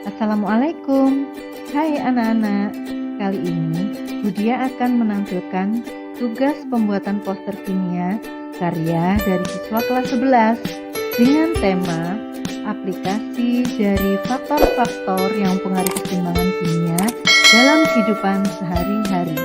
Assalamualaikum. Hai anak-anak. Kali ini Budia akan menampilkan tugas pembuatan poster kimia karya dari siswa kelas 11 dengan tema aplikasi dari faktor-faktor yang mempengaruhi keseimbangan kimia dalam kehidupan sehari-hari.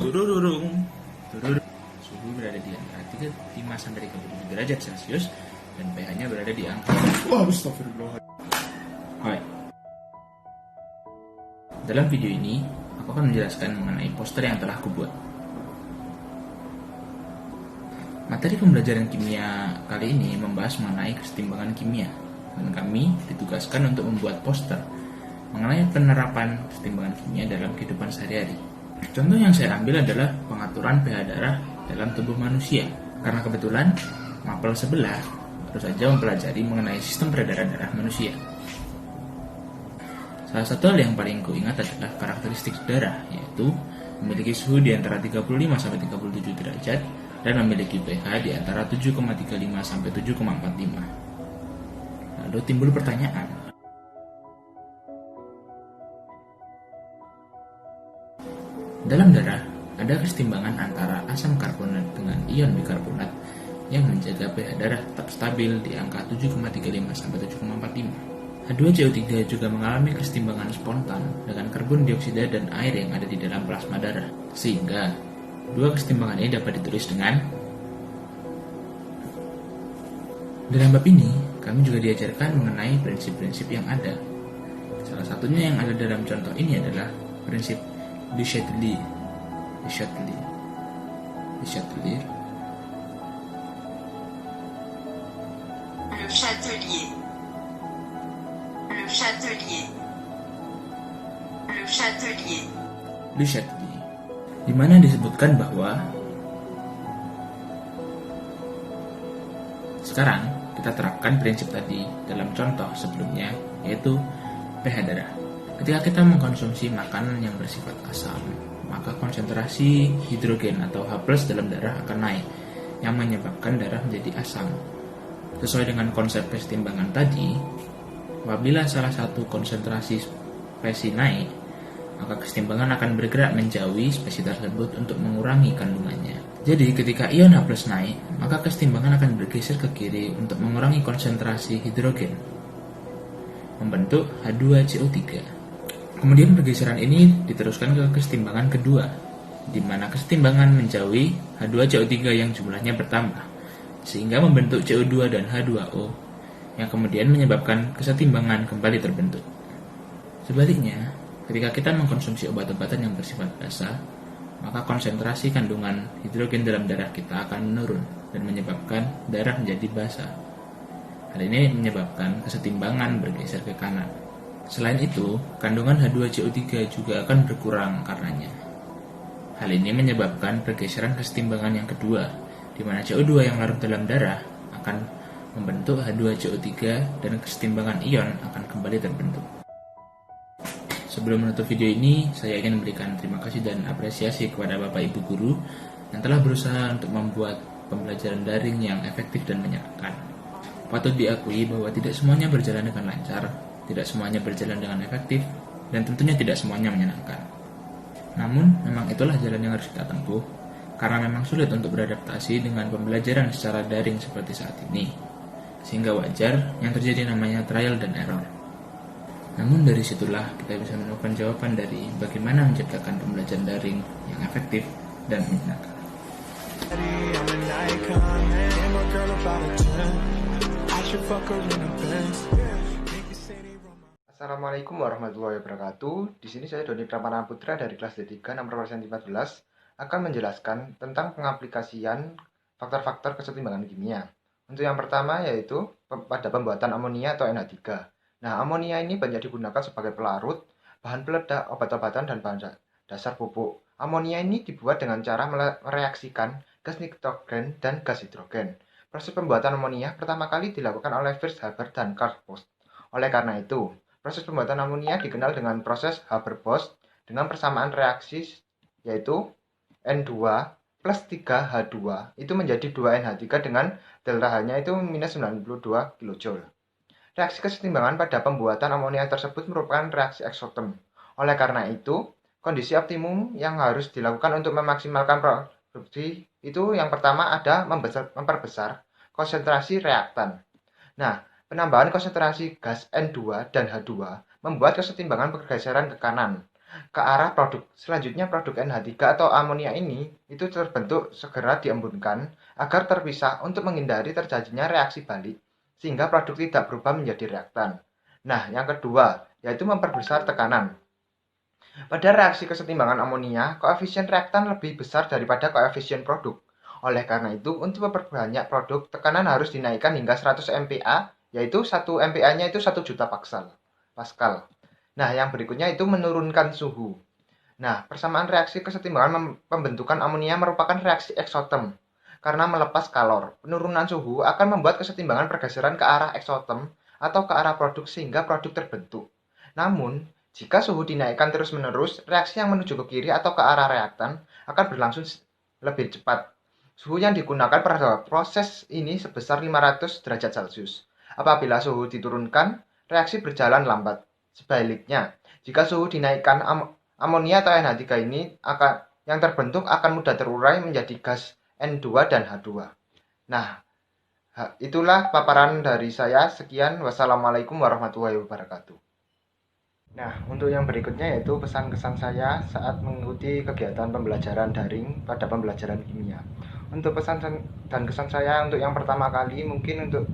Durururung. Suhu berada di antara 35 sampai 37 derajat Celcius dan pH-nya berada di angka. Astagfirullah. Hai. Dalam video ini, aku akan menjelaskan mengenai poster yang telah aku buat. Materi pembelajaran kimia kali ini membahas mengenai kesetimbangan kimia, dan kami ditugaskan untuk membuat poster mengenai penerapan kesetimbangan kimia dalam kehidupan sehari-hari. Contoh yang saya ambil adalah pengaturan pH darah dalam tubuh manusia. Karena kebetulan mapel sebelah baru saja mempelajari mengenai sistem peredaran darah manusia. Salah satu hal yang paling kuingat adalah karakteristik darah, yaitu memiliki suhu di antara 35 sampai 37 derajat dan memiliki pH di antara 7,35 sampai 7,45. Lalu timbul pertanyaan, dalam darah, ada kesetimbangan antara asam karbonat dengan ion bikarbonat yang menjaga pH darah tetap stabil di angka 7,35 sampai 7,45. H2CO3 juga mengalami kesetimbangan spontan dengan karbon dioksida dan air yang ada di dalam plasma darah. Sehingga, dua kesetimbangan ini dapat ditulis dengan. Dalam bab ini, kami juga diajarkan mengenai prinsip-prinsip yang ada. Salah satunya yang ada dalam contoh ini adalah prinsip Le Chatelier. Le Chatelier. Le Chatelier. Le Chatelier. Le Chatelier. Le Chatelier. Le Chatelier. Di mana disebutkan bahwa sekarang kita terapkan prinsip tadi dalam contoh sebelumnya, yaitu pH darah. Ketika kita mengkonsumsi makanan yang bersifat asam, maka konsentrasi hidrogen atau H+ dalam darah akan naik, yang menyebabkan darah menjadi asam. Sesuai dengan konsep kesetimbangan tadi, apabila salah satu konsentrasi spesi naik, maka kesetimbangan akan bergerak menjauhi spesi tersebut untuk mengurangi kandungannya. Jadi ketika ion H+ naik, maka kesetimbangan akan bergeser ke kiri untuk mengurangi konsentrasi hidrogen, membentuk H2CO3. Kemudian pergeseran ini diteruskan ke kesetimbangan kedua, di mana kesetimbangan menjauhi H2CO3 yang jumlahnya bertambah, sehingga membentuk CO2 dan H2O, yang kemudian menyebabkan kesetimbangan kembali terbentuk. Sebaliknya, ketika kita mengkonsumsi obat-obatan yang bersifat basa, maka konsentrasi kandungan hidrogen dalam darah kita akan menurun dan menyebabkan darah menjadi basa. Hal ini menyebabkan kesetimbangan bergeser ke kanan. Selain itu, kandungan H2CO3 juga akan berkurang karenanya. Hal ini menyebabkan pergeseran kesetimbangan yang kedua, di mana CO2 yang larut dalam darah akan membentuk H2CO3 dan kesetimbangan ion akan kembali terbentuk. Sebelum menutup video ini, saya ingin memberikan terima kasih dan apresiasi kepada Bapak Ibu Guru yang telah berusaha untuk membuat pembelajaran daring yang efektif dan menyenangkan. Patut diakui bahwa tidak semuanya berjalan dengan lancar, tidak semuanya berjalan dengan efektif, dan tentunya tidak semuanya menyenangkan. Namun, memang itulah jalan yang harus kita tempuh, karena memang sulit untuk beradaptasi dengan pembelajaran secara daring seperti saat ini, sehingga wajar yang terjadi namanya trial dan error. Namun dari situlah kita bisa menemukan jawaban dari bagaimana menciptakan pembelajaran daring yang efektif dan menyenangkan. Assalamualaikum warahmatullahi wabarakatuh. Di sini saya Doni Pramana Putra dari kelas D3 nomor persen 14 akan menjelaskan tentang pengaplikasian faktor-faktor kesetimbangan kimia. Untuk yang pertama yaitu pada pembuatan amonia atau NH3. Nah, amonia ini banyak digunakan sebagai pelarut, bahan peledak, obat-obatan, dan bahan dasar pupuk. Amonia ini dibuat dengan cara mereaksikan gas nitrogen dan gas hidrogen. Proses pembuatan amonia pertama kali dilakukan oleh Fritz Haber dan Karl Bosch. Oleh karena itu, proses pembuatan amonia dikenal dengan proses Haber-Bosch dengan persamaan reaksi yaitu N2 plus 3H2 itu menjadi 2NH3 dengan delta H-nya itu minus 92 kJ. Reaksi kesetimbangan pada pembuatan amonia tersebut merupakan reaksi eksoterm. Oleh karena itu, kondisi optimum yang harus dilakukan untuk memaksimalkan produksi itu yang pertama ada memperbesar konsentrasi reaktan. Nah, penambahan konsentrasi gas N2 dan H2 membuat kesetimbangan pergeseran ke kanan ke arah produk. Selanjutnya produk NH3 atau amonia ini itu terbentuk segera diembunkan agar terpisah untuk menghindari terjadinya reaksi balik sehingga produk tidak berubah menjadi reaktan. Nah, yang kedua yaitu memperbesar tekanan. Pada reaksi kesetimbangan amonia, koefisien reaktan lebih besar daripada koefisien produk. Oleh karena itu, untuk memperbanyak produk, tekanan harus dinaikkan hingga 100 MPa, yaitu 1 MPa-nya itu 1 juta Pascal. Nah, yang berikutnya itu menurunkan suhu. Nah, persamaan reaksi kesetimbangan pembentukan amonia merupakan reaksi eksoterm. Karena melepas kalor, penurunan suhu akan membuat kesetimbangan pergeseran ke arah eksoterm atau ke arah produk sehingga produk terbentuk. Namun, jika suhu dinaikkan terus-menerus, reaksi yang menuju ke kiri atau ke arah reaktan akan berlangsung lebih cepat. Suhu yang digunakan pada proses ini sebesar 500 derajat Celcius. Apabila suhu diturunkan, reaksi berjalan lambat. Sebaliknya, jika suhu dinaikkan, amonia atau NH3 ini yang terbentuk akan mudah terurai menjadi gas N2 dan H2. Nah, itulah paparan dari saya. Sekian, wassalamualaikum warahmatullahi wabarakatuh. Nah, untuk yang berikutnya yaitu pesan kesan saya saat mengikuti kegiatan pembelajaran daring pada pembelajaran kimia. Untuk pesan dan kesan saya untuk yang pertama kali mungkin untuk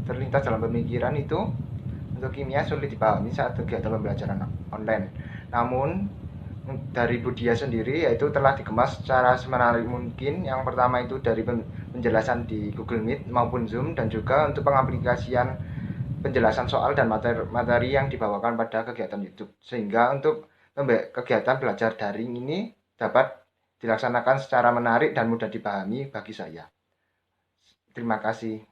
terlintas dalam pemikiran itu untuk kimia sulit dipahami saat kegiatan pembelajaran online. Namun dari Budia sendiri yaitu telah dikemas secara semenarik mungkin. Yang pertama itu dari penjelasan di Google Meet maupun Zoom dan juga untuk pengaplikasian penjelasan soal dan materi yang dibawakan pada kegiatan YouTube. Sehingga untuk kegiatan belajar daring ini dapat dilaksanakan secara menarik dan mudah dipahami bagi saya. Terima kasih.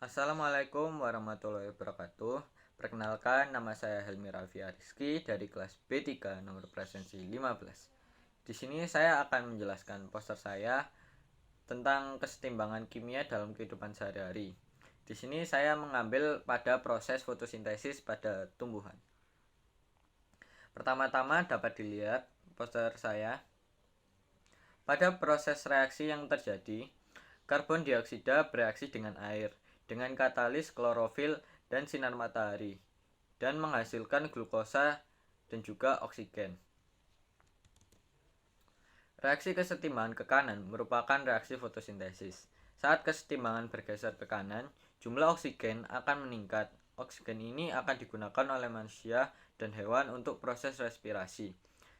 Assalamualaikum warahmatullahi wabarakatuh. Perkenalkan, nama saya Helmi Raffi Ariski dari kelas B3 nomor presensi 15. Di sini saya akan menjelaskan poster saya tentang kesetimbangan kimia dalam kehidupan sehari-hari. Di sini saya mengambil pada proses fotosintesis pada tumbuhan. Pertama-tama dapat dilihat poster saya. Pada proses reaksi yang terjadi, karbon dioksida bereaksi dengan air, dengan katalis klorofil dan sinar matahari, dan menghasilkan glukosa dan juga oksigen. Reaksi kesetimbangan ke kanan merupakan reaksi fotosintesis. Saat kesetimbangan bergeser ke kanan, jumlah oksigen akan meningkat. Oksigen ini akan digunakan oleh manusia dan hewan untuk proses respirasi.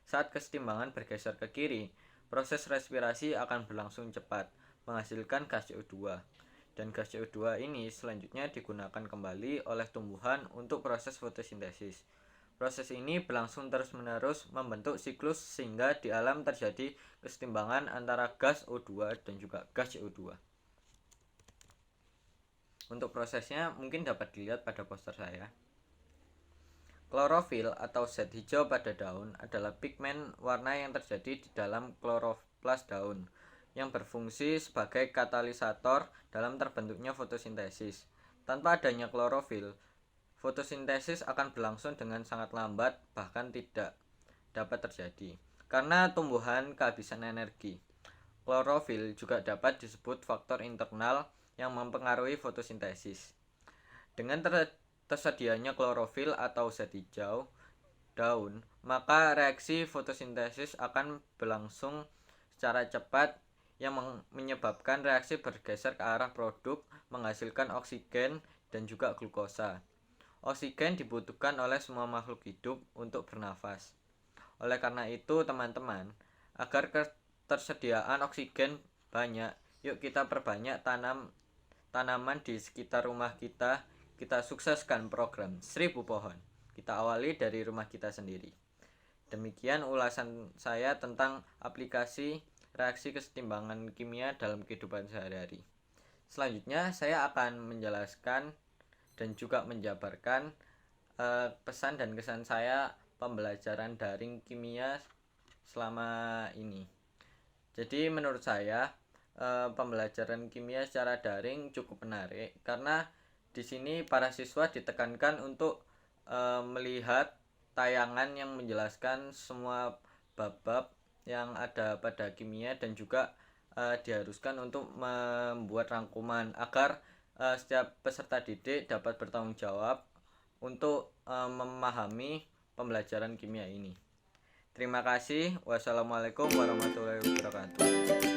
Saat kesetimbangan bergeser ke kiri, proses respirasi akan berlangsung cepat, menghasilkan gas CO2. Dan gas CO2 ini selanjutnya digunakan kembali oleh tumbuhan untuk proses fotosintesis. Proses ini berlangsung terus-menerus membentuk siklus sehingga di alam terjadi kesetimbangan antara gas O2 dan juga gas CO2. Untuk prosesnya mungkin dapat dilihat pada poster saya. Klorofil atau zat hijau pada daun adalah pigmen warna yang terjadi di dalam kloroplas daun, yang berfungsi sebagai katalisator dalam terbentuknya fotosintesis. Tanpa adanya klorofil, fotosintesis akan berlangsung dengan sangat lambat, bahkan tidak dapat terjadi, karena tumbuhan kehabisan energi. Klorofil juga dapat disebut faktor internal yang mempengaruhi fotosintesis. Dengan tersedianya klorofil atau zat hijau daun, maka reaksi fotosintesis akan berlangsung secara cepat yang menyebabkan reaksi bergeser ke arah produk, menghasilkan oksigen dan juga glukosa. Oksigen dibutuhkan oleh semua makhluk hidup untuk bernafas. Oleh karena itu, teman-teman, agar ketersediaan oksigen banyak, yuk kita perbanyak tanaman di sekitar rumah kita. Kita sukseskan program 1000 pohon. Kita awali dari rumah kita sendiri. Demikian ulasan saya tentang aplikasi reaksi kesetimbangan kimia dalam kehidupan sehari-hari. Selanjutnya saya akan menjelaskan dan juga menjabarkan pesan dan kesan saya pembelajaran daring kimia selama ini. Jadi menurut saya pembelajaran kimia secara daring cukup menarik karena di sini para siswa ditekankan untuk melihat tayangan yang menjelaskan semua bab-bab yang ada pada kimia dan juga diharuskan untuk membuat rangkuman agar setiap peserta didik dapat bertanggung jawab untuk memahami pembelajaran kimia ini. Terima kasih. Wassalamualaikum warahmatullahi wabarakatuh.